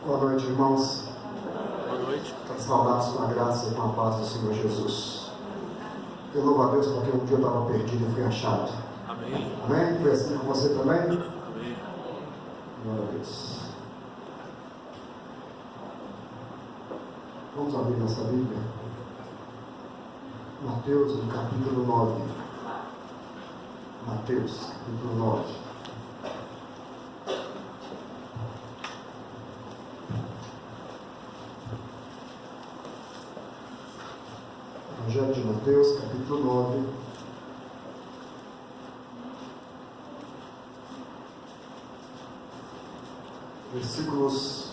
Boa noite, irmãos. Boa noite. Saudados com a graça e com a paz do Senhor Jesus. Eu louvo a Deus porque um dia eu estava perdido e fui achado. Amém. Amém? Foi assim com você também? Amém. Glória a Deus. Vamos abrir nossa Bíblia. Mateus, no capítulo 9. Mateus, capítulo 9. Evangelho de Mateus, capítulo 9. Versículos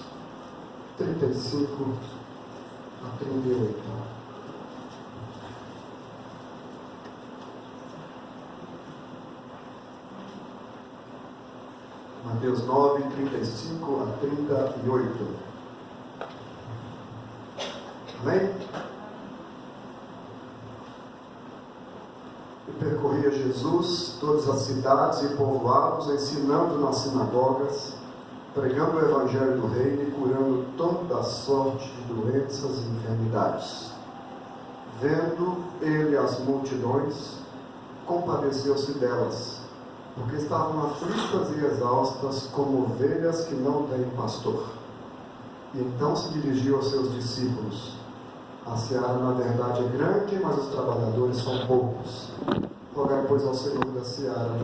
35 a 38. Mateus 9, 35 a 38. Amém? E percorria Jesus todas as cidades e povoados, ensinando nas sinagogas, pregando o evangelho do reino e curando toda sorte de doenças e enfermidades. Vendo ele as multidões, compadeceu-se delas, porque estavam aflitas e exaustas, como ovelhas que não têm pastor. E então se dirigiu aos seus discípulos: a seara, na verdade, é grande, mas os trabalhadores são poucos. Rogai, pois, ao Senhor da seara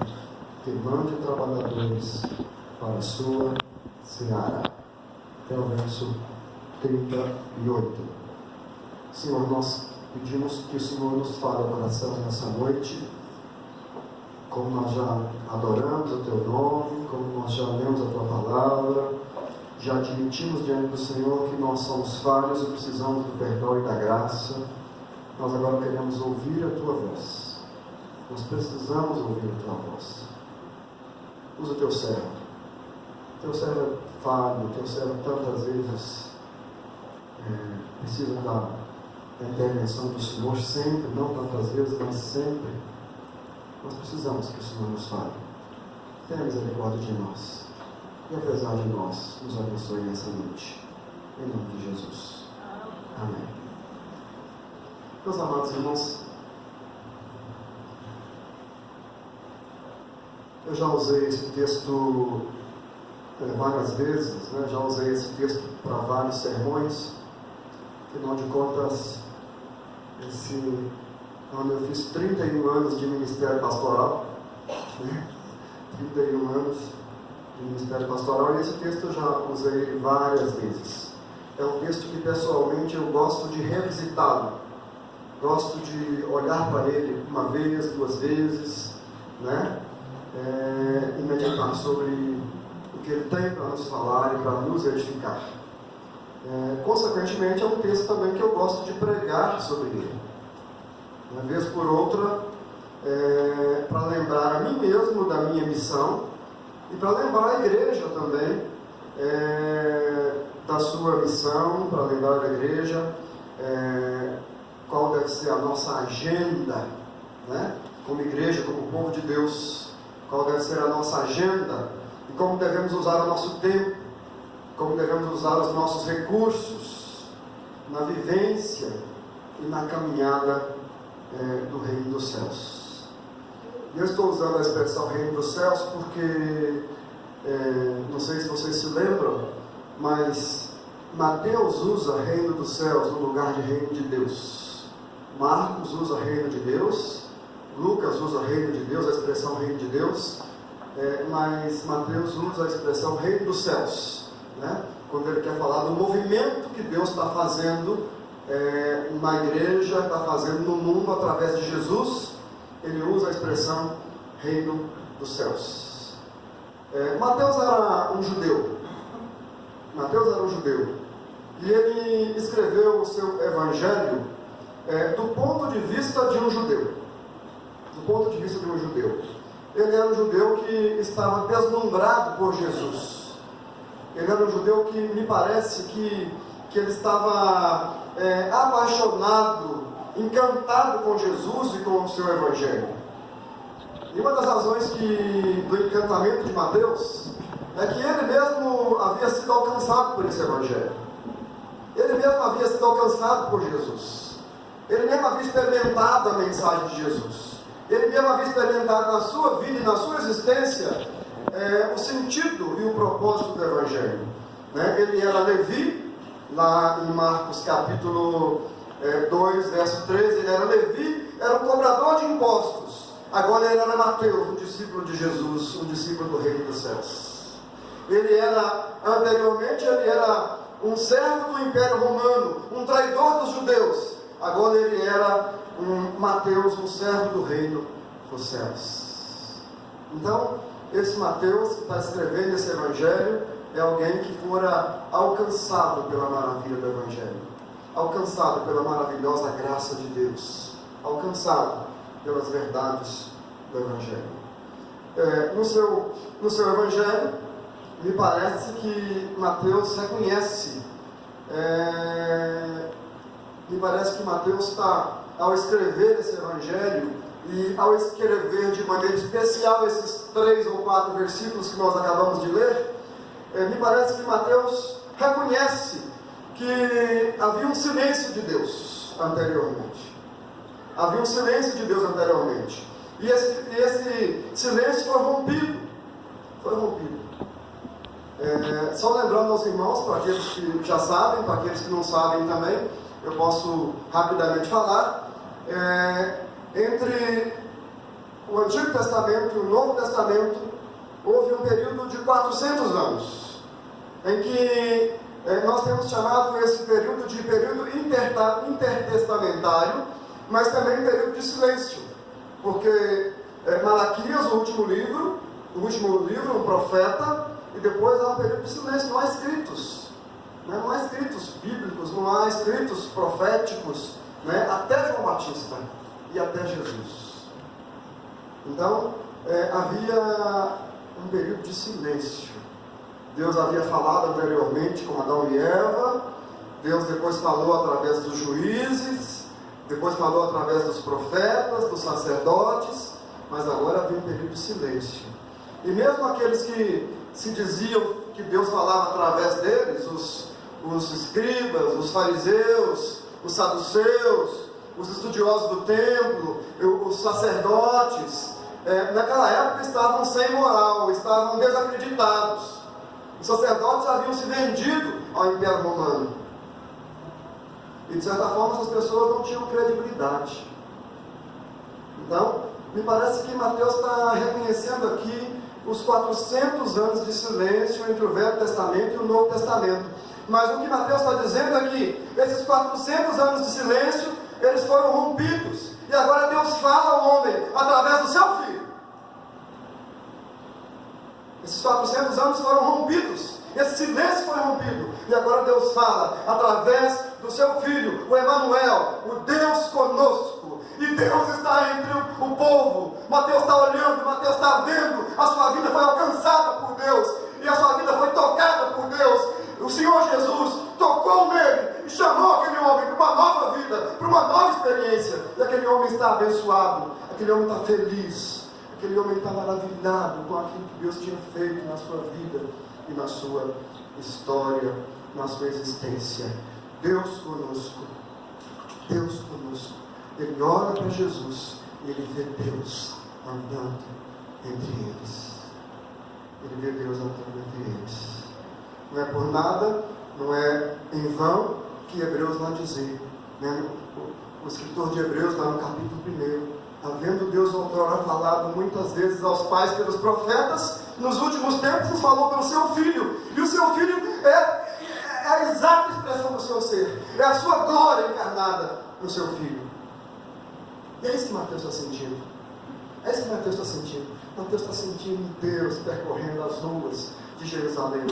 que mande trabalhadores para a sua seara. Até o verso 38. Senhor, nós pedimos que o Senhor nos fale ao coração nessa noite, como nós já adoramos o Teu nome, como nós já lemos a Tua palavra, já admitimos diante do Senhor que nós somos falhos e precisamos do perdão e da graça. Nós agora queremos ouvir a Tua voz. Nós precisamos ouvir a Tua voz. Usa o Teu servo. Teu servo é falho, Teu servo tantas vezes precisa da intervenção do Senhor, sempre, não tantas vezes, mas sempre. Nós precisamos que o Senhor nos fale. Tenha misericórdia de nós. E apesar de nós, nos abençoe nessa noite. Em nome de Jesus. Amém. Meus amados irmãos, eu já usei esse texto várias vezes, né? Já usei esse texto para vários sermões. Afinal de contas, esse ano eu fiz 31 anos de ministério pastoral, né? 31 anos de ministério pastoral, e esse texto eu já usei várias vezes. É um texto que pessoalmente eu gosto de revisitá-lo, gosto de olhar para ele uma vez, duas vezes, né? E meditar sobre o que ele tem para nos falar e para nos edificar. Consequentemente, é um texto também que eu gosto de pregar sobre ele. Uma vez por outra, para lembrar a mim mesmo da minha missão e para lembrar a igreja também da sua missão, para lembrar a igreja qual deve ser a nossa agenda, né? Como igreja, como povo de Deus, qual deve ser a nossa agenda e como devemos usar o nosso tempo, como devemos usar os nossos recursos na vivência e na caminhada do reino dos céus. E eu estou usando a expressão reino dos céus porque, não sei se vocês se lembram, mas Mateus usa reino dos céus no lugar de reino de Deus. Marcos usa reino de Deus, Lucas usa reino de Deus, a expressão reino de Deus, mas Mateus usa a expressão reino dos céus, né? Quando ele quer falar do movimento que Deus está fazendo na igreja, está fazendo no mundo através de Jesus, ele usa a expressão reino dos céus. Mateus era um judeu. Mateus era um judeu. E ele escreveu o seu evangelho do ponto de vista de um judeu. Do ponto de vista de um judeu. Ele era um judeu que estava deslumbrado por Jesus. Ele era um judeu que me parece que ele estava apaixonado, encantado com Jesus e com o seu evangelho. E uma das razões do encantamento de Mateus é que ele mesmo havia sido alcançado por esse Evangelho. Ele mesmo havia sido alcançado por Jesus. Ele mesmo havia experimentado a mensagem de Jesus. Ele mesmo havia experimentado na sua vida e na sua existência o sentido e o propósito do Evangelho. Ele era Levi, lá em Marcos capítulo 2, verso 13, ele era Levi, era um cobrador de impostos. Agora ele era Mateus, um discípulo de Jesus, um discípulo do Reino dos Céus. Anteriormente ele era um servo do Império Romano, um traidor dos judeus. Agora ele era um Mateus, um servo do Reino dos Céus. Então, esse Mateus que está escrevendo esse Evangelho é alguém que fora alcançado pela maravilha do Evangelho, alcançado pela maravilhosa graça de Deus, alcançado pelas verdades do Evangelho. No seu Evangelho, me parece que Mateus reconhece, me parece que Mateus está, ao escrever esse Evangelho, e ao escrever de maneira especial esses 3 ou 4 versículos que nós acabamos de ler, me parece que Mateus reconhece que havia um silêncio de Deus anteriormente. Havia um silêncio de Deus anteriormente. E esse silêncio foi rompido. Foi rompido. Só lembrando aos irmãos, para aqueles que já sabem, para aqueles que não sabem também, eu posso rapidamente falar. Entre o Antigo Testamento e o Novo Testamento, houve um período de 400 anos, em que nós temos chamado esse período de período intertestamentário, mas também período de silêncio, porque Malaquias, o último livro, um profeta, e depois há um período de silêncio, não há escritos, não há escritos bíblicos, não há escritos proféticos, até João Batista e até Jesus. Então, havia um período de silêncio. Deus havia falado anteriormente com Adão e Eva, Deus depois falou através dos juízes, depois falou através dos profetas, dos sacerdotes, mas agora havia um período de silêncio. E mesmo aqueles que se diziam que Deus falava através deles, os escribas, os fariseus, os saduceus, os estudiosos do templo, os sacerdotes, naquela época estavam sem moral, estavam desacreditados. Os sacerdotes haviam se vendido ao Império Romano. E de certa forma essas pessoas não tinham credibilidade. Então, me parece que Mateus está reconhecendo aqui os 400 anos de silêncio entre o Velho Testamento e o Novo Testamento. Mas o que Mateus está dizendo é que esses 400 anos de silêncio, eles foram rompidos. E agora Deus fala ao homem através do seu Filho. Esses 400 anos foram rompidos. Esse silêncio foi rompido. E agora Deus fala através do seu Filho, o Emanuel, o Deus conosco. E Deus está entre o povo. Mateus está olhando, Mateus está vendo. A sua vida foi alcançada por Deus. E a sua vida foi tocada por Deus. O Senhor Jesus tocou nele e chamou aquele homem para uma nova vida, para uma nova experiência. E aquele homem está abençoado, aquele homem está feliz, aquele homem está maravilhado com aquilo que Deus tinha feito na sua vida e na sua história, na sua existência. Deus conosco, Deus conosco. Ele olha para Jesus e ele vê Deus andando entre eles. Ele vê Deus andando entre eles. Não é por nada, não é em vão que Hebreus vai dizer, o escritor de Hebreus, lá no capítulo 1, havendo Deus outrora falado muitas vezes aos pais pelos profetas, nos últimos tempos nos falou pelo seu Filho, e o seu Filho é a exata expressão do seu ser, é a sua glória encarnada no seu Filho. E é isso que Mateus está sentindo. É isso que Mateus está sentindo. Mateus está sentindo Deus percorrendo as ruas de Jerusalém,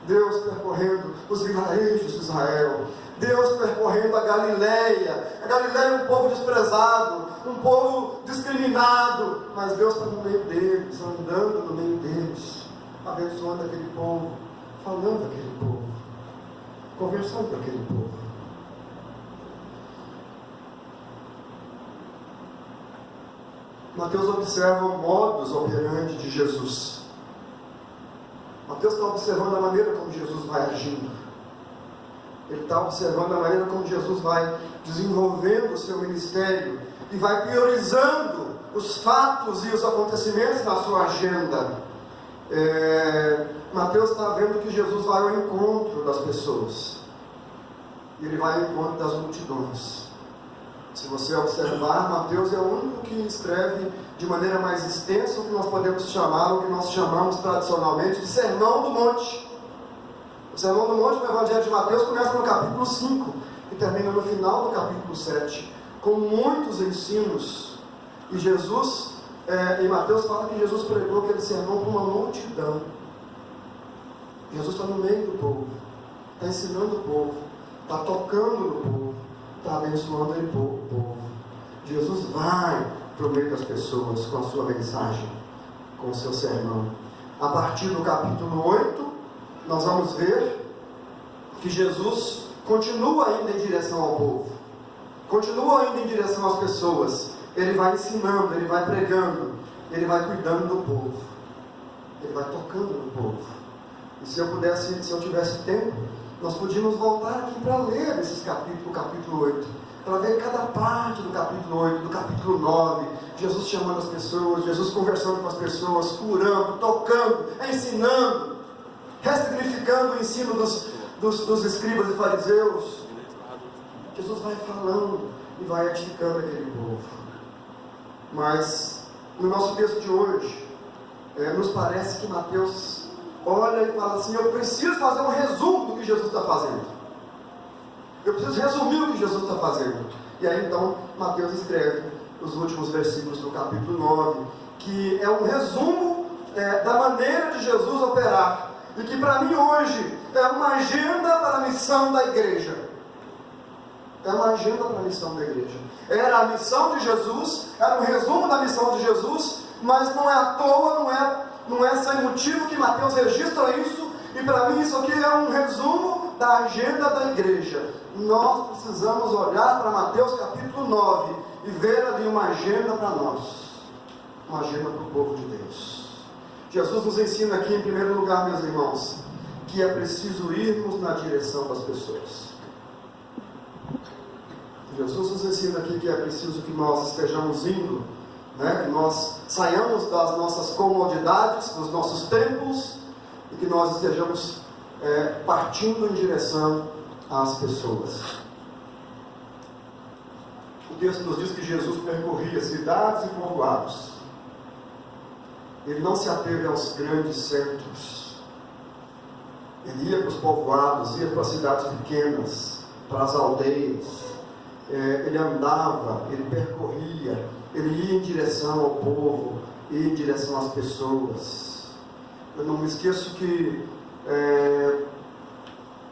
Deus percorrendo os vilarejos de Israel, Deus percorrendo a Galileia. A Galileia é um povo desprezado, um povo discriminado, mas Deus está no meio deles, andando no meio deles, abençoando aquele povo, falando aquele povo, conversando com aquele povo. Mateus observa o modus operandi de Jesus. Mateus está observando a maneira como Jesus vai agindo. Ele está observando a maneira como Jesus vai desenvolvendo o seu ministério e vai priorizando os fatos e os acontecimentos na sua agenda. Mateus está vendo que Jesus vai ao encontro das pessoas. E ele vai ao encontro das multidões. Se você observar, Mateus é o único que escreve de maneira mais extensa o que nós podemos chamar, o que nós chamamos tradicionalmente de Sermão do Monte. O Sermão do Monte no Evangelho de Mateus começa no capítulo 5 e termina no final do capítulo 7, com muitos ensinos. E Jesus, em Mateus fala que Jesus pregou aquele sermão para uma multidão. Jesus está no meio do povo, está ensinando o povo, está tocando no povo, está abençoando o povo. Jesus vai para o meio das pessoas com a sua mensagem, com o seu sermão. A partir do capítulo 8, nós vamos ver que Jesus continua ainda em direção ao povo, continua ainda em direção às pessoas. Ele vai ensinando, ele vai pregando, ele vai cuidando do povo, ele vai tocando no povo. E se eu tivesse tempo, nós podíamos voltar aqui para ler esses capítulos, o capítulo 8, para ver cada parte do capítulo 8, do capítulo 9, Jesus chamando as pessoas, Jesus conversando com as pessoas, curando, tocando, ensinando, ressignificando o ensino dos escribas e fariseus. Jesus vai falando e vai edificando aquele povo. Mas no nosso texto de hoje, nos parece que Mateus olha e fala assim: eu preciso fazer um resumo do que Jesus está fazendo. Eu preciso resumir o que Jesus está fazendo. E aí então Mateus escreve os últimos versículos do capítulo 9, que é um resumo da maneira de Jesus operar, e que para mim hoje é uma agenda para a missão da igreja. É uma agenda para a missão da igreja. Era a missão de Jesus, era um resumo da missão de Jesus, mas não é à toa, não é sem motivo que Mateus registra isso, e para mim isso aqui é um resumo da agenda da igreja. Nós precisamos olhar para Mateus capítulo 9 e ver ali uma agenda para nós, uma agenda para o povo de Deus. Jesus nos ensina aqui, em primeiro lugar, meus irmãos, que é preciso irmos na direção das pessoas. Jesus nos ensina aqui que é preciso que nós estejamos indo, que nós saiamos das nossas comodidades, dos nossos templos, e que nós estejamos partindo em direção às pessoas. O texto nos diz que Jesus percorria cidades e povoados. Ele não se ateve aos grandes centros. Ele ia para os povoados, ia para as cidades pequenas, para as aldeias. Ele andava, ele percorria, ele ia em direção ao povo, ia em direção às pessoas. Eu não me esqueço que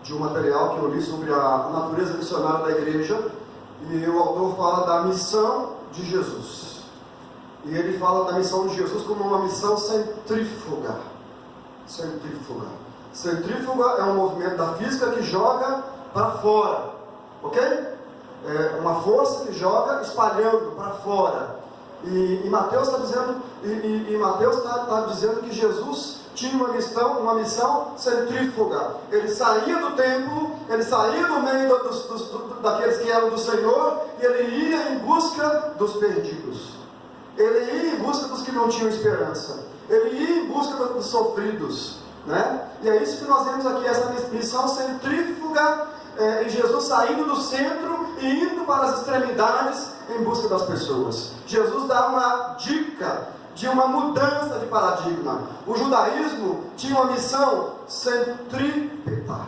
de um material que eu li sobre a natureza missionária da igreja, e o autor fala da missão de Jesus. E ele fala da missão de Jesus como uma missão centrífuga. Centrífuga. Centrífuga é um movimento da física que joga para fora, ok? É uma força que joga espalhando para fora. E Mateus está dizendo, está dizendo que Jesus tinha uma missão centrífuga. Ele saía do templo, ele saía do meio daqueles que eram do Senhor, e ele ia em busca dos perdidos. Ele ia em busca dos que não tinham esperança. Ele ia em busca dos sofridos, E é isso que nós vemos aqui, essa missão centrífuga, em Jesus saindo do centro e indo para as extremidades em busca das pessoas. Jesus dá uma dica de uma mudança de paradigma. O judaísmo tinha uma missão centrípeta.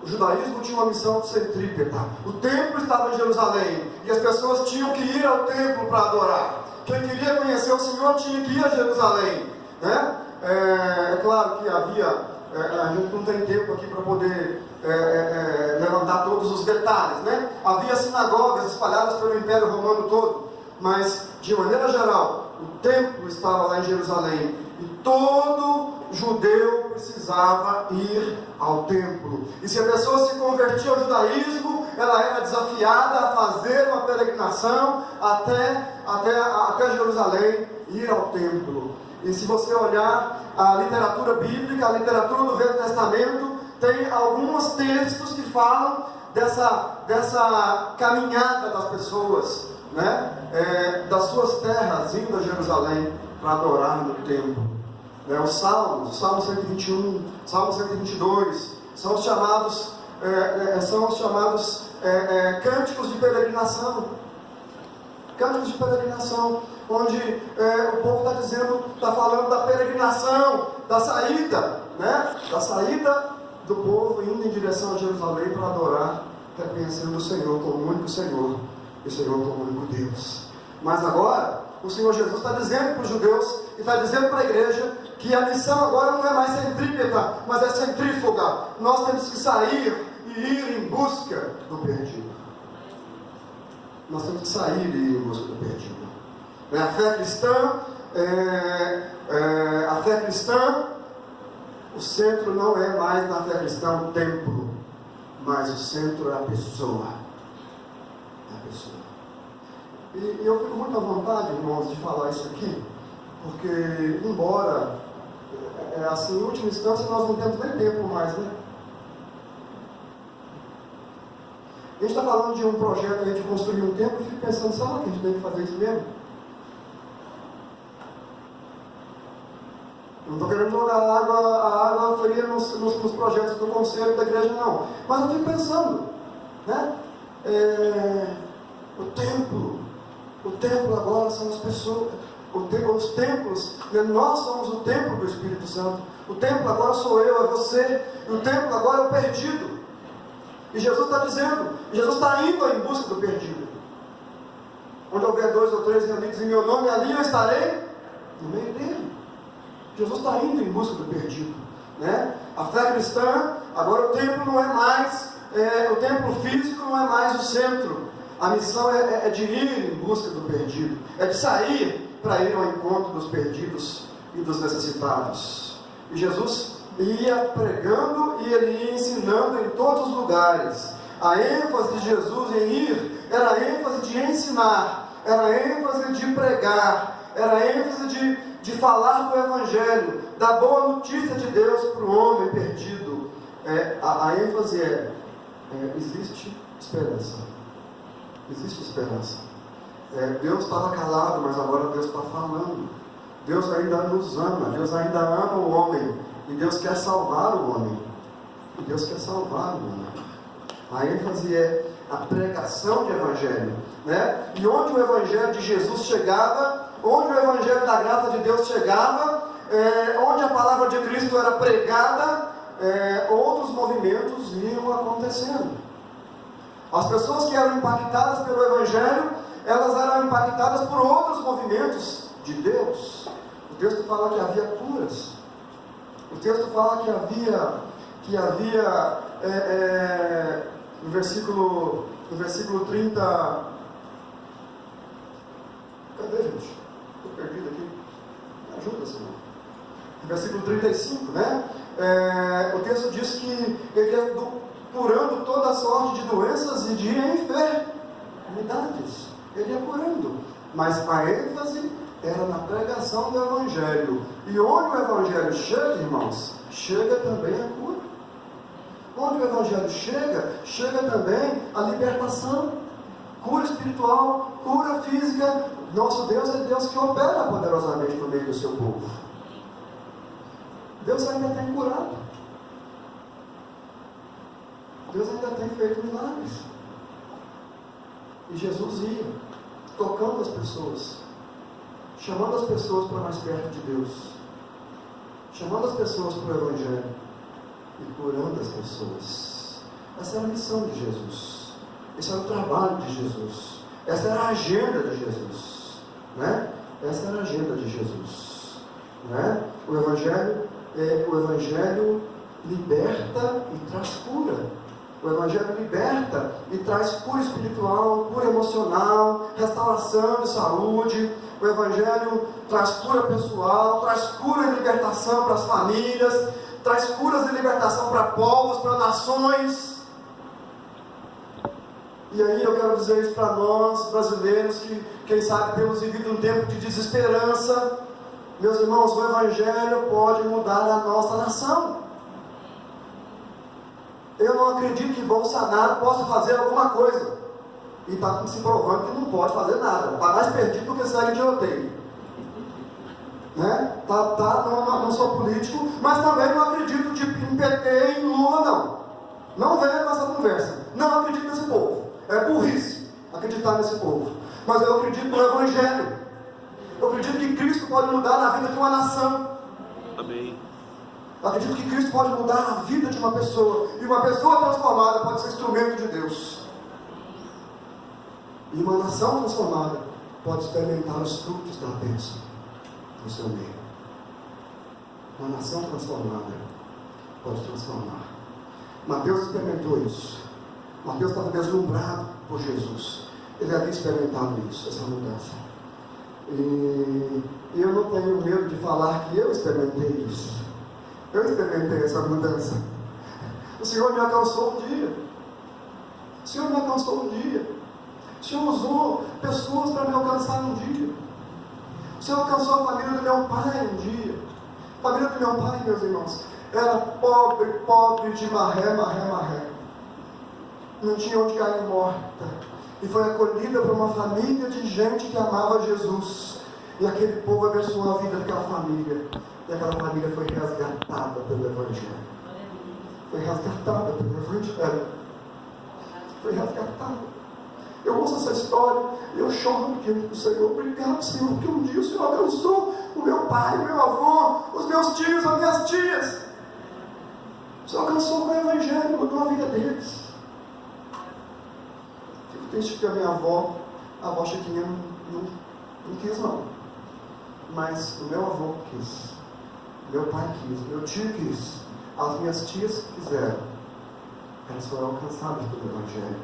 O judaísmo tinha uma missão centrípeta. O templo estava em Jerusalém e as pessoas tinham que ir ao templo para adorar. Quem queria conhecer o Senhor tinha que ir a Jerusalém, É claro que havia, a gente não tem tempo aqui para poder levantar todos os detalhes, Havia sinagogas espalhadas pelo Império Romano todo, mas de maneira geral, o templo estava lá em Jerusalém e todo judeu precisava ir ao templo. E se a pessoa se convertia ao judaísmo, ela era desafiada a fazer uma peregrinação até Jerusalém, ir ao templo. E se você olhar a literatura bíblica, a literatura do Velho Testamento, tem alguns textos que falam dessa caminhada das pessoas, né? Das suas terras, indo a Jerusalém para adorar no templo. Os Salmos, Salmo 121, Salmo 122, são os chamados cânticos de peregrinação. Cânticos de peregrinação, onde o povo está falando da peregrinação, da saída, né? Da saída do povo indo em direção a Jerusalém para adorar, reconhecendo o Senhor como o único Senhor, e o Senhor como o único Deus. Mas agora, o Senhor Jesus está dizendo para os judeus, e está dizendo para a igreja, que a missão agora não é mais centrípeta, mas é centrífuga. Nós temos que sair e ir em busca do perdido. Nós temos que sair e ir em busca do perdido. A fé cristã, o centro não é mais na fé cristã o templo, mas o centro é a pessoa. É a pessoa. E eu fico muito à vontade, irmãos, de falar isso aqui, porque, embora, assim, em última instância, nós não temos nem tempo mais, né? A gente está falando de um projeto aí de construir um templo, eu fico pensando, será que a gente tem que fazer isso mesmo? Não estou querendo jogar a água fria nos projetos do conselho da igreja, não. Mas eu fico pensando, né? O templo agora são as pessoas. Os templos, né? Nós somos o templo do Espírito Santo. O templo agora sou eu, é você. E o templo agora é o perdido. E Jesus está dizendo, Jesus está indo em busca do perdido. Onde houver 2 ou 3 reunidos em meu nome, ali eu estarei no meio dele. Jesus está indo em busca do perdido, né? A fé cristã, agora o templo não é mais, o templo físico não é mais o centro. A missão é de ir em busca do perdido, é de sair para ir ao encontro dos perdidos e dos necessitados. E Jesus ia pregando e ele ia ensinando em todos os lugares. A ênfase de Jesus em ir era a ênfase de ensinar, era a ênfase de pregar, era a ênfase de falar do Evangelho, da boa notícia de Deus para o homem perdido. A ênfase existe esperança. Existe esperança. Deus estava calado, mas agora Deus está falando. Deus ainda nos ama, Deus ainda ama o homem, e Deus quer salvar o homem. E Deus quer salvar o homem. A ênfase é a pregação de Evangelho, né? E onde o Evangelho de Jesus chegava, onde o Evangelho da graça de Deus chegava, onde a palavra de Cristo era pregada, outros movimentos iam acontecendo. As pessoas que eram impactadas pelo Evangelho, elas eram impactadas por outros movimentos de Deus. O texto fala que havia curas. O texto fala que havia no versículo 30. Cadê, gente? Estou perdido aqui. Me ajuda, Senhor. No versículo 35, né? O texto diz que ele ia curando toda sorte de doenças e de enfermidades. Ele ia curando. Mas a ênfase era na pregação do Evangelho. E onde o Evangelho chega, irmãos, chega também a cura. Onde o Evangelho chega também a libertação. Cura espiritual, cura física. Nosso Deus é Deus que opera poderosamente no meio do seu povo. Deus ainda tem curado. Deus ainda tem feito milagres. E Jesus ia tocando as pessoas, chamando as pessoas para mais perto de Deus, chamando as pessoas para o Evangelho e curando as pessoas. Essa era a missão de Jesus. Esse era o trabalho de Jesus. Essa era a agenda de Jesus, né? Essa era a agenda de Jesus, né? O Evangelho liberta e traz cura. O Evangelho liberta e traz cura espiritual, cura emocional, restauração de saúde. O Evangelho traz cura pessoal, traz cura e libertação para as famílias, traz curas e libertação para povos, para nações. E aí eu quero dizer isso para nós, brasileiros, que quem sabe temos vivido um tempo de desesperança, Meus irmãos, o Evangelho pode mudar a nossa nação. Eu não acredito que Bolsonaro possa fazer alguma coisa. E está se provando que não pode fazer nada. Está mais perdido do que segue de roteiro. Né? Não sou político, mas também não acredito em PT e em Lula, não. Não venha com essa conversa. Não acredito nesse povo. É burrice acreditar nesse povo. Mas eu acredito no Evangelho. Eu acredito que Cristo pode mudar a vida de uma nação. Amém. Eu acredito que Cristo pode mudar a vida de uma pessoa. E uma pessoa transformada pode ser instrumento de Deus. E uma nação transformada pode experimentar os frutos da bênção no seu meio. Uma nação transformada pode transformar. Mateus experimentou isso. Mateus estava deslumbrado por Jesus. Ele havia experimentado isso, essa mudança. E eu não tenho medo de falar que eu experimentei isso. Eu experimentei essa mudança. O Senhor me alcançou um dia. O Senhor me alcançou um dia. O Senhor usou pessoas para me alcançar um dia. O Senhor alcançou a família do meu pai um dia. A família do meu pai, meus irmãos, era pobre, pobre de maré. Não tinha onde cair morta. E foi acolhida por uma família de gente que amava Jesus. E aquele povo abençoou a vida daquela família. E aquela família foi resgatada pelo Evangelho. Foi resgatada pelo Evangelho. Foi resgatada. Eu ouço essa história e eu choro diante do Senhor. Obrigado, Senhor, porque um dia o Senhor alcançou o meu pai, o meu avô, os meus tios, as minhas tias. O Senhor alcançou com o Evangelho, mudou a vida deles. Fico triste que a minha avó, a avó Chiquinha, não quis não. Mas o meu avô quis, meu pai quis, meu tio quis, as minhas tias quiseram. Elas foram alcançadas pelo Evangelho.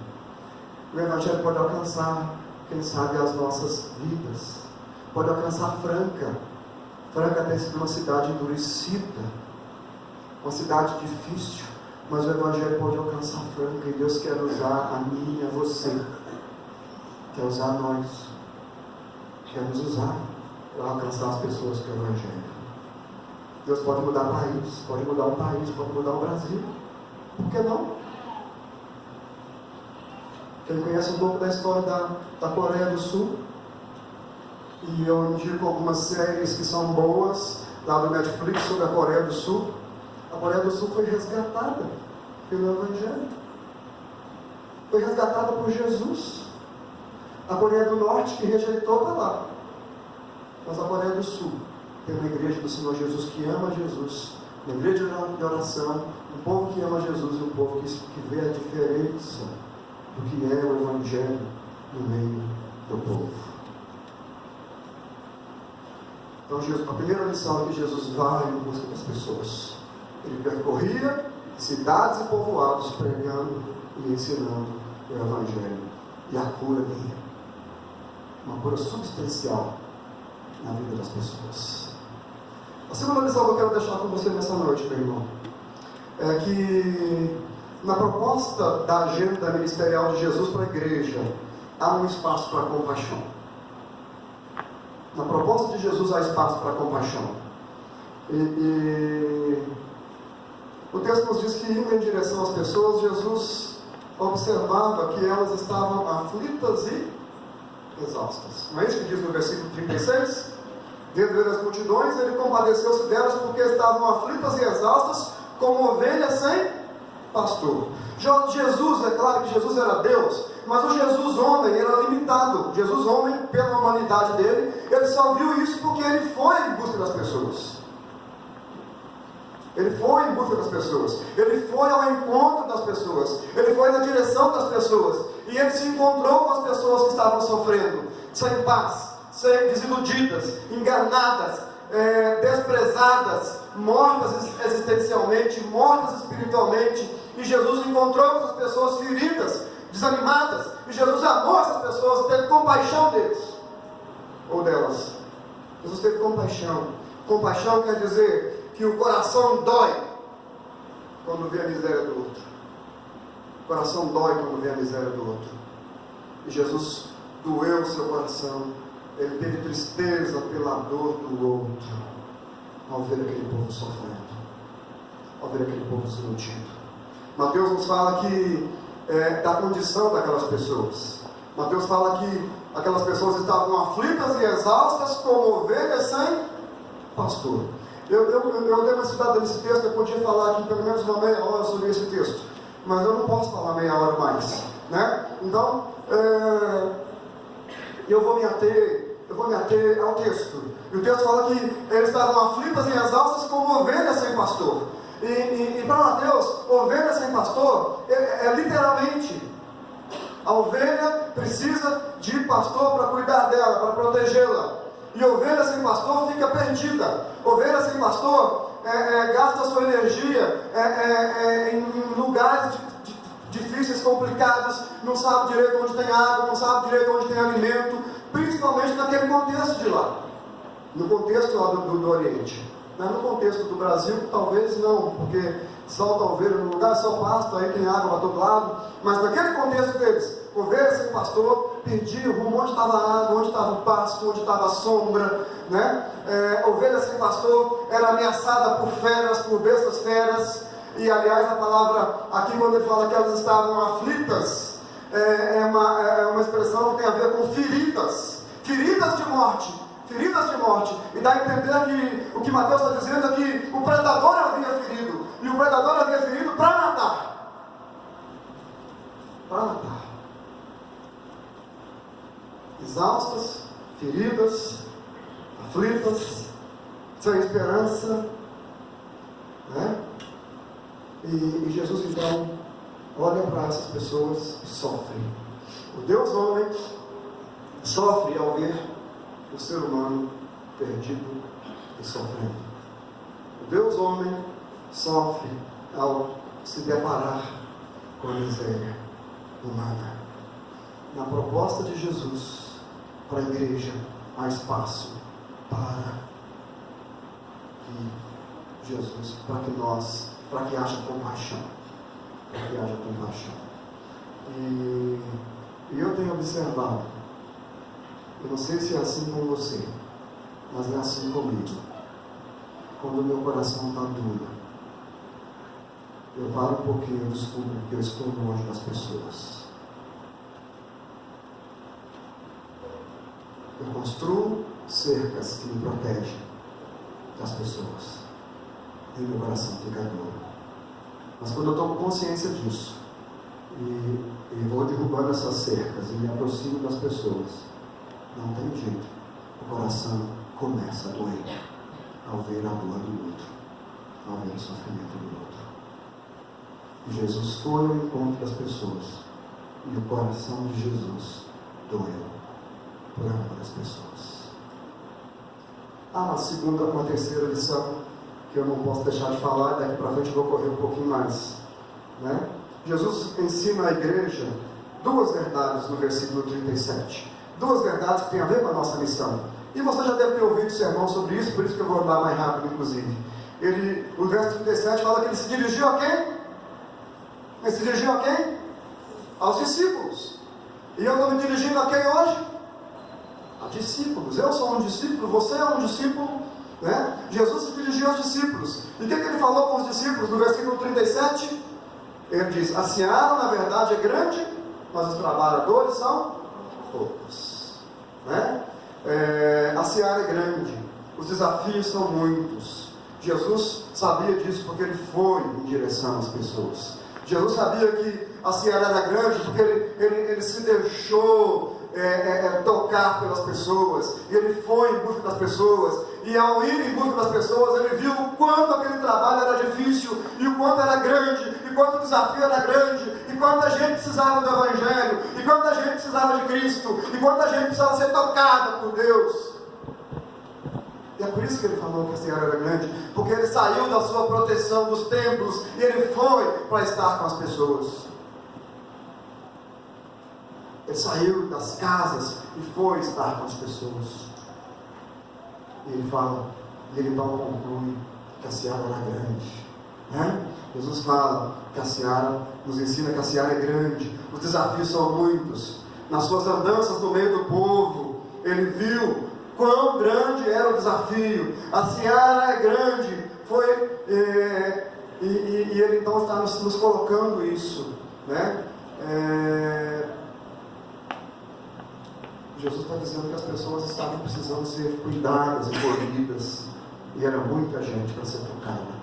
O Evangelho pode alcançar, quem sabe, as nossas vidas. Pode alcançar Franca. Franca tem sido uma cidade endurecida, uma cidade difícil, mas o Evangelho pode alcançar Franca, e Deus quer usar a mim e a você, quer usar nós, quer nos usar para alcançar as pessoas com o Evangelho. Deus pode mudar o país, pode mudar um país, pode mudar o Brasil. Por que não? Quem conhece um pouco da história da Coreia do Sul, e eu indico algumas séries que são boas, lá do Netflix, sobre a Coreia do Sul. A Coreia do Sul foi resgatada pelo Evangelho. Foi resgatada por Jesus. A Coreia do Norte, que rejeitou, está lá. Mas a Coreia do Sul tem uma igreja do Senhor Jesus que ama Jesus, uma igreja de oração, um povo que ama Jesus e um povo que vê a diferença do que é o Evangelho no meio do povo. Então, a primeira lição é que Jesus vai em busca das pessoas. Ele percorria cidades e povoados pregando e ensinando o Evangelho. E a cura vinha. Uma cura substancial na vida das pessoas. A segunda lição que eu quero deixar com você nessa noite, meu irmão, é que na proposta da agenda ministerial de Jesus para a igreja, há um espaço para a compaixão. Na proposta de Jesus há espaço para a compaixão. E o texto nos diz que, indo em direção às pessoas, Jesus observava que elas estavam aflitas e exaustas. Não é isso que diz no versículo 36? Vendo as multidões, ele compadeceu-se delas porque estavam aflitas e exaustas, como ovelhas sem pastor. Jesus, é claro que Jesus era Deus, mas o Jesus homem era limitado. Jesus homem, pela humanidade dele, ele só viu isso porque ele foi em busca das pessoas. Ele foi em busca das pessoas. Ele foi ao encontro das pessoas. Ele foi na direção das pessoas. E ele se encontrou com as pessoas que estavam sofrendo, sem paz, desiludidas, enganadas, desprezadas, mortas existencialmente, mortas espiritualmente. E Jesus encontrou com as pessoas feridas, desanimadas. E Jesus amou essas pessoas, teve compaixão deles, ou delas. Jesus teve compaixão. Compaixão quer dizer que o coração dói quando vê a miséria do outro. O coração dói quando vê a miséria do outro. E Jesus doeu o seu coração ele teve tristeza pela dor do outro, ao ver aquele povo sofrendo, ao ver aquele povo desiludido. Mateus nos fala que da condição daquelas pessoas. Mateus fala que aquelas pessoas estavam aflitas e exaustas como ovelhas sem pastor. Eu dei uma estudada nesse texto, eu podia falar aqui pelo menos uma meia hora sobre esse texto, mas eu não posso falar meia hora mais, né? Então, eu vou me ater ao texto. E o texto fala que eles estavam aflitas e exaustas como ovelhas sem pastor. E para Mateus, ovelha sem pastor é literalmente, a ovelha precisa de pastor para cuidar dela, para protegê-la. E ovelha sem pastor fica perdida. Ovelha sem pastor gasta sua energia em lugares difíceis, complicados, não sabe direito onde tem água, não sabe direito onde tem alimento, principalmente naquele contexto de lá, no contexto lá do Oriente. Mas no contexto do Brasil, talvez não, porque solta a ovelha no lugar, só pasto, aí tem água para todo lado. Mas naquele contexto deles, ovelha sem pastor, perdia o rumo, onde estava a água, onde estava o pasto, onde estava a sombra, né? Ovelha sem pastor era ameaçada por feras, por bestas feras. E aliás, a palavra aqui, quando ele fala que elas estavam aflitas, é uma expressão que tem a ver com feridas, feridas de morte. Feridas de morte, e dá a entender que o que Mateus está dizendo é que o predador havia ferido, e o predador havia ferido para matar. Para matar. Exaustas, feridas, aflitas, sem esperança, né? E Jesus então olha para essas pessoas e sofre. O Deus homem sofre ao ver o ser humano perdido e sofrendo. O Deus homem sofre ao se deparar com a miséria humana. Na proposta de Jesus para a igreja, há espaço para que Jesus, para que haja compaixão. Para que haja compaixão. E eu tenho observado, eu não sei se é assim com você, mas é assim comigo. Quando o meu coração está duro, eu paro um pouquinho, eu descubro que eu estou longe das pessoas. Eu construo cercas que me protegem das pessoas. E meu coração fica duro. Mas quando eu tomo consciência disso, e vou derrubando essas cercas e me aproximo das pessoas, não tem jeito, o coração começa a doer ao ver a dor do outro, ao ver o sofrimento do outro. E Jesus foi ao encontro das pessoas, e o coração de Jesus doeu por amor das pessoas. Há uma terceira lição que eu não posso deixar de falar, daqui para frente eu vou correr um pouquinho mais, né? Jesus ensina à igreja duas verdades no versículo 37. Duas verdades que têm a ver com a nossa missão. E você já deve ter ouvido sermão sobre isso, por isso que eu vou andar mais rápido, inclusive. O verso 37 fala que ele se dirigiu a quem? Ele se dirigiu a quem? Aos discípulos. E eu estou me dirigindo a quem hoje? A discípulos. Eu sou um discípulo, você é um discípulo, né? Jesus se dirigiu aos discípulos. E o que ele falou com os discípulos no versículo 37? Ele diz: a seara, na verdade, é grande, mas os trabalhadores são poucos, né? A seara é grande, os desafios são muitos. Jesus sabia disso porque ele foi em direção às pessoas. Jesus sabia que a seara era grande porque ele se deixou tocar pelas pessoas, e ele foi em busca das pessoas, e ao ir em busca das pessoas, ele viu o quanto aquele trabalho era difícil, e o quanto era grande, e quanto o desafio era grande, e quanta gente precisava do Evangelho, e quanta gente precisava de Cristo, e quanta gente precisava ser tocada por Deus. E é por isso que ele falou que a seara era grande, porque ele saiu da sua proteção dos templos, e ele foi para estar com as pessoas. Ele saiu das casas e foi estar com as pessoas. E ele fala, e ele então conclui que a seara era grande, né? Jesus fala que a seara, nos ensina que a seara é grande, os desafios são muitos. Nas suas andanças no meio do povo, ele viu quão grande era o desafio. A seara é grande, e ele então está nos colocando isso, né? Jesus está dizendo que as pessoas estavam precisando ser cuidadas e polidas, e era muita gente para ser tocada.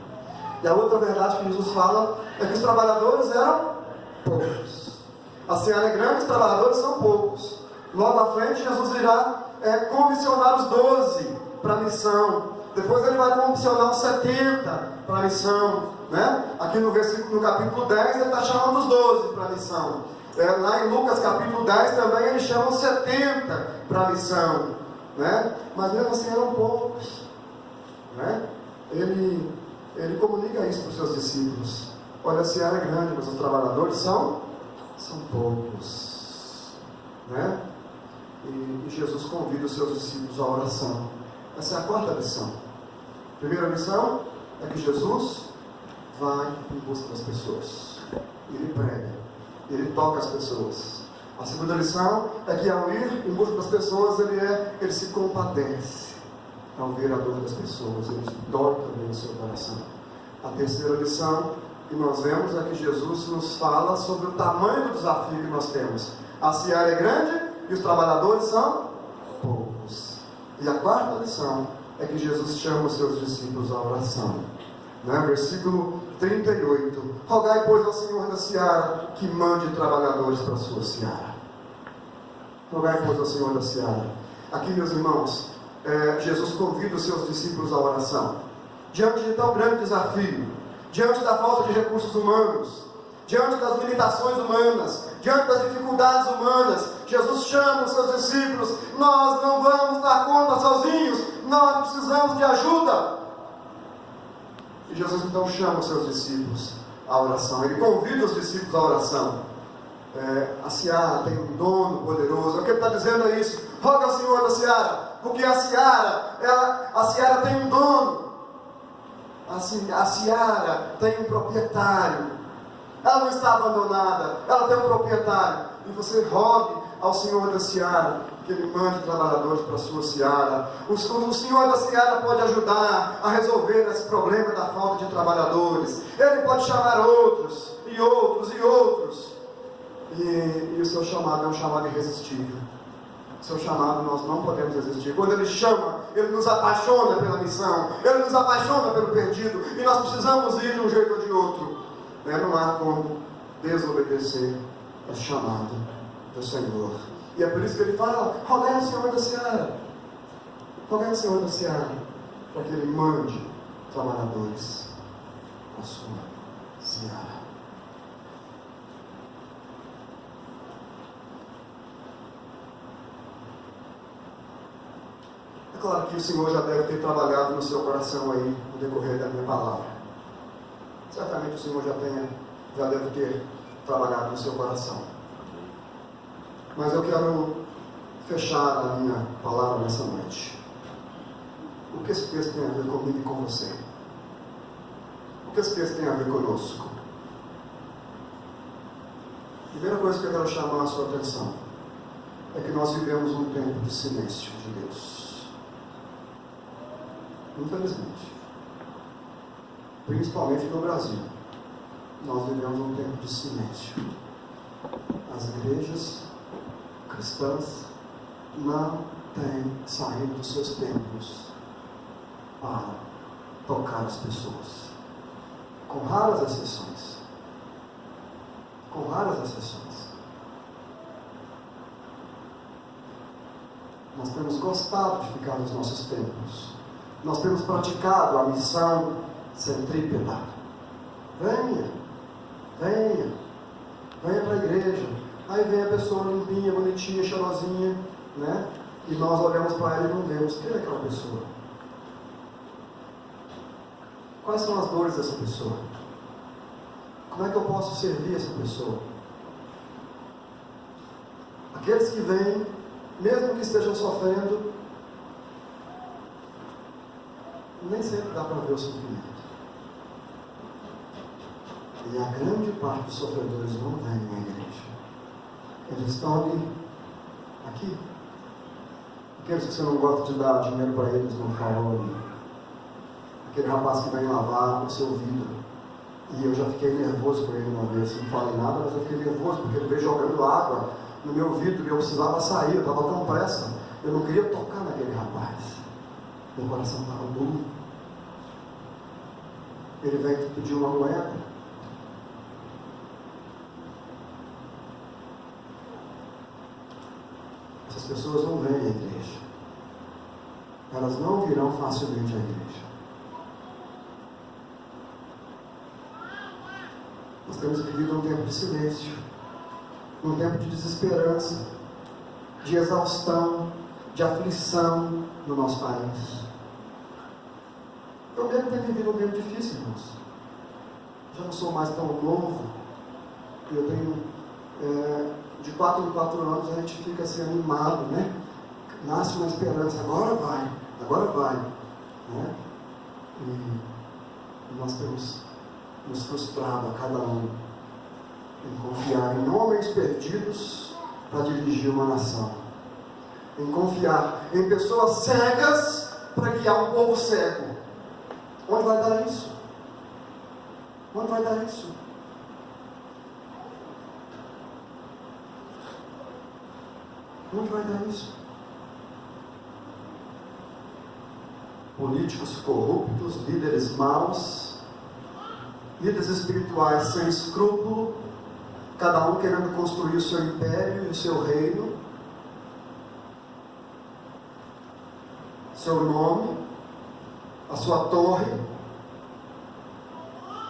E a outra verdade que Jesus fala é que os trabalhadores eram poucos. A seara é grande, os trabalhadores são poucos. Logo à frente, Jesus irá comissionar os 12 para a missão. Depois ele vai comissionar os 70 para a missão, né? Aqui no capítulo 10 ele está chamando os 12 para a missão. Lá em Lucas capítulo 10 também ele chama os 70 para a missão, né? Mas mesmo assim eram poucos, né? Ele comunica isso para os seus discípulos. Olha, a seara é grande, mas os trabalhadores são poucos, né? E Jesus convida os seus discípulos à oração. Essa é a quarta lição. A primeira lição é que Jesus vai em busca das pessoas. Ele prega, ele toca as pessoas. A segunda lição é que ao ir em busca das pessoas, ele se compadece ao ver a dor das pessoas, ele dói também no seu coração. A terceira lição que nós vemos é que Jesus nos fala sobre o tamanho do desafio que nós temos. A seara é grande e os trabalhadores são poucos. E a quarta lição é que Jesus chama os seus discípulos à oração, né? Versículo 38: rogai, pois, ao Senhor da seara que mande trabalhadores para a sua seara. Rogai, pois, ao Senhor da seara. Aqui, meus irmãos, Jesus convida os seus discípulos à oração. Diante de tão grande desafio, diante da falta de recursos humanos, diante das limitações humanas, diante das dificuldades humanas, Jesus chama os seus discípulos. Nós não vamos dar conta sozinhos, nós precisamos de ajuda. E Jesus então chama os seus discípulos à oração, ele convida os discípulos à oração. A seara tem um dono poderoso. O que ele está dizendo é isso: roga ao Senhor da seara, porque a seara tem um dono. A seara tem um proprietário. Ela não está abandonada, ela tem um proprietário. E você rogue ao Senhor da seara que ele mande trabalhadores para a sua seara. O Senhor da seara pode ajudar a resolver esse problema da falta de trabalhadores. Ele pode chamar outros e outros e outros. E o seu chamado é um chamado irresistível. O seu chamado nós não podemos resistir. Quando ele chama, ele nos apaixona pela missão, ele nos apaixona pelo perdido, e nós precisamos ir de um jeito ou de outro. Não há como desobedecer ao chamado do Senhor. E é por isso que ele fala: rogai ao Senhor da seara, rogai ao Senhor da seara, para que ele mande trabalhadores à sua seara. É claro que o Senhor já deve ter trabalhado no seu coração aí no decorrer da minha palavra. Certamente o Senhor já deve ter trabalhado no seu coração. Mas eu quero fechar a minha palavra nessa noite. O que esse texto tem a ver comigo e com você? O que esse texto tem a ver conosco? Primeira coisa que eu quero chamar a sua atenção é que nós vivemos um tempo de silêncio de Deus. Infelizmente. Principalmente no Brasil, nós vivemos um tempo de silêncio. As igrejas cristãs não têm saído dos seus templos para tocar as pessoas, com raras exceções. Com raras exceções. Nós temos gostado de ficar nos nossos templos. Nós temos praticado a missão centrípeta. Venha para a igreja. Aí vem a pessoa limpinha, bonitinha, cheirosinha, né? E nós olhamos para ela e não vemos quem é aquela pessoa. Quais são as dores dessa pessoa? Como é que eu posso servir essa pessoa? Aqueles que vêm, mesmo que estejam sofrendo, nem sempre dá para ver o sofrimento. E a grande parte dos sofredores não vem na igreja. Eles estão ali, aqui, Aqueles que você não gosta de dar dinheiro para eles no farol. Aquele rapaz que vem lavar o seu vidro. E eu já fiquei nervoso com ele uma vez. Não falei nada, mas eu fiquei nervoso porque ele veio jogando água no meu vidro e eu precisava sair. Eu estava com pressa. Eu não queria tocar naquele rapaz. Meu coração estava duro. Ele veio pedir uma moeda. Essas pessoas não vêm à igreja. Elas não virão facilmente à igreja. Nós temos vivido um tempo de silêncio, um tempo de desesperança, de exaustão, de aflição no nosso país. Eu mesmo tenho vivido um tempo difícil, irmãos. Já não sou mais tão novo. Eu tenho, de 4 em 4 anos, a gente fica assim animado, né? Nasce uma esperança, agora vai. Né? E nós temos nos frustrado a cada um em confiar em homens perdidos para dirigir uma nação, em confiar em pessoas cegas para guiar um povo cego. Onde vai dar isso? Onde vai dar isso? Onde vai dar isso? Políticos corruptos, líderes maus, líderes espirituais sem escrúpulo, cada um querendo construir o seu império e o seu reino, seu nome, a sua torre,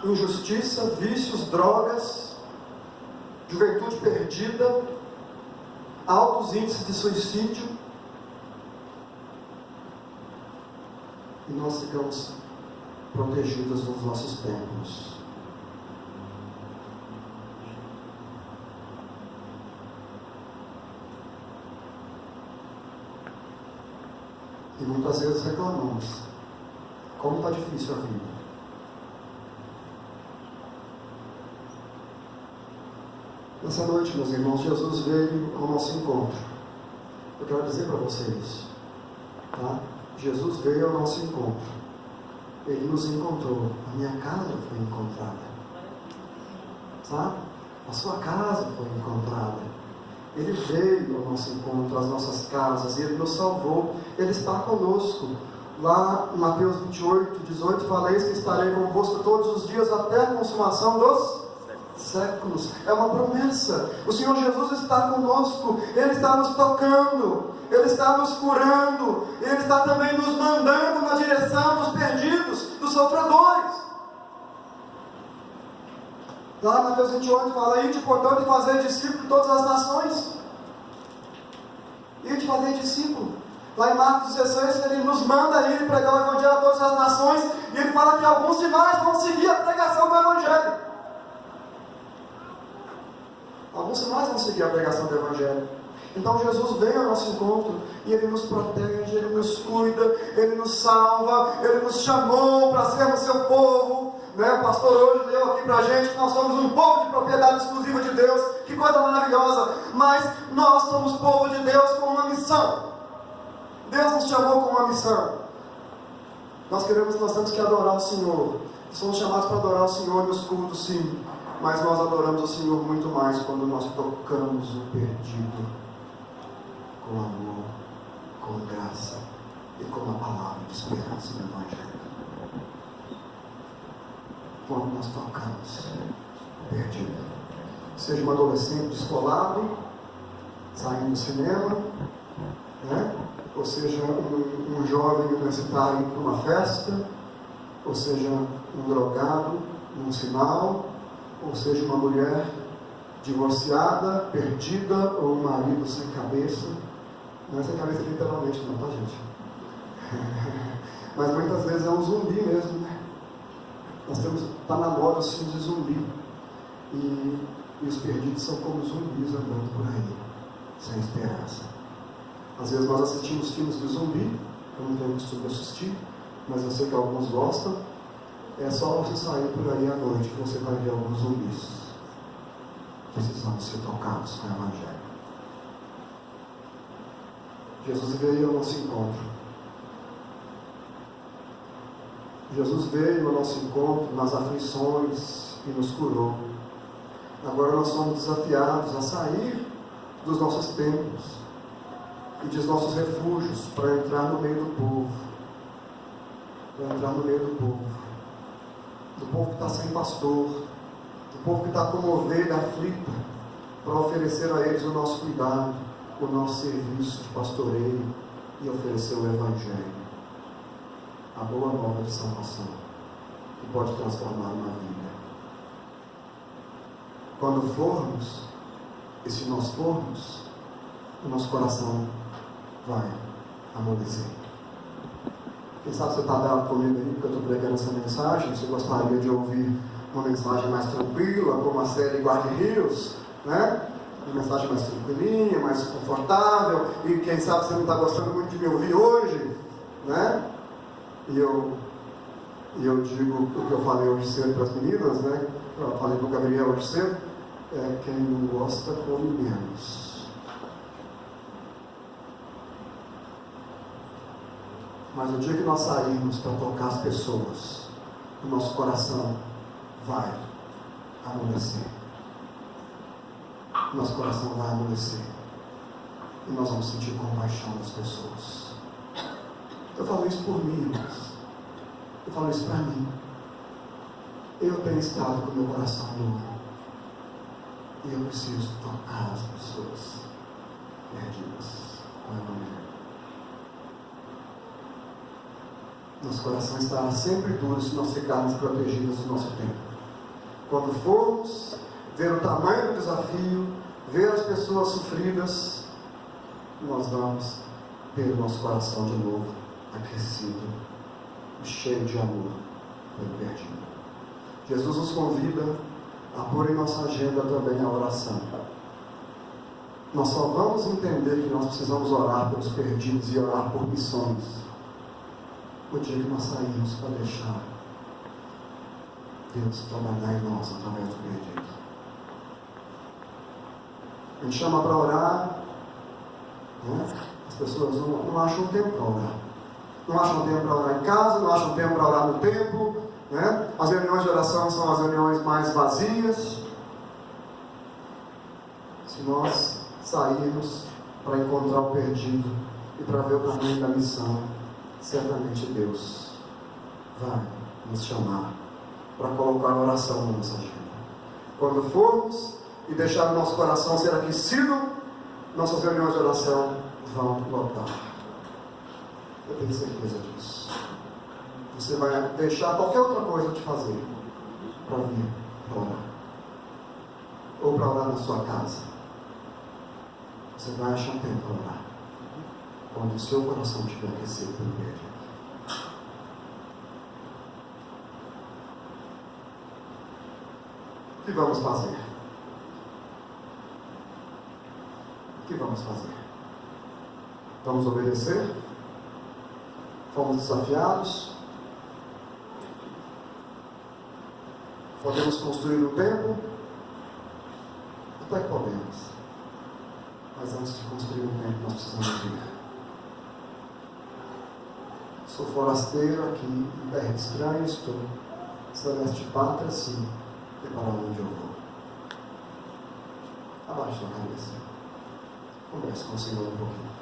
injustiça, vícios, drogas, juventude perdida, altos índices de suicídio, e nós ficamos protegidos nos nossos templos. E muitas vezes reclamamos. Como está difícil a vida. Nessa noite, meus irmãos, Jesus veio ao nosso encontro. Eu quero dizer para vocês, tá? Jesus veio ao nosso encontro. Ele nos encontrou. A minha casa foi encontrada. Sabe? A sua casa foi encontrada. Ele veio ao nosso encontro, às nossas casas, e Ele nos salvou. Ele está conosco. Lá em Mateus 28, 18, fala: eis que estarei convosco todos os dias até a consumação dos séculos. É uma promessa. O Senhor Jesus está conosco. Ele está nos tocando. Ele está nos curando. Ele está também nos mandando na direção dos perdidos, dos sofredores. Lá em Mateus 28 fala: ide, portanto, e fazer discípulo de todas as nações. Ide fazer discípulo. Lá em Marcos 16, ele nos manda ir pregar o Evangelho a todas as nações. E ele fala que alguns sinais vão seguir a pregação do Evangelho. Alguns sinais vão seguir a pregação do Evangelho. Então Jesus vem ao nosso encontro e Ele nos protege, Ele nos cuida, Ele nos salva, Ele nos chamou para sermos seu povo. Né? O pastor hoje leu aqui para a gente que nós somos um povo de propriedade exclusiva de Deus. Que coisa maravilhosa! Mas nós somos povo de Deus com uma missão. Deus nos chamou com uma missão. Nós temos que adorar o Senhor. Somos chamados para adorar o Senhor nos cultos, sim. Mas nós adoramos o Senhor muito mais quando nós tocamos o perdido com amor, com graça e com a palavra de esperança do Evangelho. Quando nós tocamos o perdido, seja um adolescente descolado, saindo do cinema, né? Ou seja, um jovem universitário indo para uma festa, ou seja, um drogado num sinal, ou seja, uma mulher divorciada, perdida, ou um marido sem cabeça. Não é sem cabeça literalmente não, tá, gente? Mas muitas vezes é um zumbi mesmo, né? Nós temos, está na moda o filme de zumbi. E os perdidos são como zumbis andando por aí, sem esperança. Às vezes nós assistimos filmes de zumbi, eu não tenho costume de assistir, mas eu sei que alguns gostam. É só você sair por aí à noite que você vai ver alguns zumbis. Precisamos ser tocados com o Evangelho. Jesus veio ao nosso encontro. Jesus veio ao nosso encontro nas aflições e nos curou. Agora nós somos desafiados a sair dos nossos templos e dos nossos refúgios para entrar no meio do povo. Para entrar no meio do povo. Do povo que está sem pastor. Do povo que está com ovelha aflita. Para oferecer a eles o nosso cuidado, o nosso serviço de pastoreio e oferecer o Evangelho. A boa nova de salvação, que pode transformar uma vida. Quando formos, e se nós formos, o nosso coração vai amolecer. Quem sabe você está bravo comigo aí, porque eu estou pregando essa mensagem. Você gostaria de ouvir uma mensagem mais tranquila, como a série Guarda-Rios, né? Uma mensagem mais tranquilinha, mais confortável, e quem sabe você não está gostando muito de me ouvir hoje, né? E eu digo o que eu falei hoje cedo para as meninas, né? Eu falei para o Gabriel hoje cedo, quem não gosta come menos. Mas o dia que nós sairmos para tocar as pessoas, o nosso coração vai amolecer. Nosso coração vai amolecer. E nós vamos sentir compaixão das pessoas. Eu falo isso por mim, irmãos. Eu falo isso para mim. Eu tenho estado com o meu coração duro. E eu preciso tocar as pessoas perdidas com o Evangelho. Nosso coração estará sempre duro se nós ficarmos protegidos do nosso tempo. Quando formos ver o tamanho do desafio, ver as pessoas sofridas, nós vamos ter o nosso coração de novo aquecido e cheio de amor pelo perdido. Jesus nos convida a pôr em nossa agenda também a oração. Nós só vamos entender que nós precisamos orar pelos perdidos e orar por missões o dia que nós saímos para deixar Deus trabalhar em nós através do perdido. A gente chama para orar, né? As pessoas não acham tempo para orar. Não acham tempo para orar em casa, não acham tempo para orar no templo, né? As reuniões de oração são as reuniões mais vazias. Se nós sairmos para encontrar o perdido e para ver o tamanho da missão, certamente Deus vai nos chamar para colocar a oração na nossa agenda. Quando formos e deixar o nosso coração ser aquecido, nossas reuniões de oração vão lotar. Eu tenho certeza disso. Você vai deixar qualquer outra coisa de fazer para vir para orar. Ou para orar na sua casa. Você vai achar tempo para orar quando o seu coração estiver aquecido pelo perdido. O que vamos fazer? O que vamos fazer? Vamos obedecer? Fomos desafiados? Podemos construir um templo? Até que podemos. Mas antes de construir um templo, nós precisamos ir. Sou forasteiro aqui em terra estranha, estou celeste pátria, sim, e para onde eu vou? Abaixe a cabeça. Converse com o Senhor um pouquinho.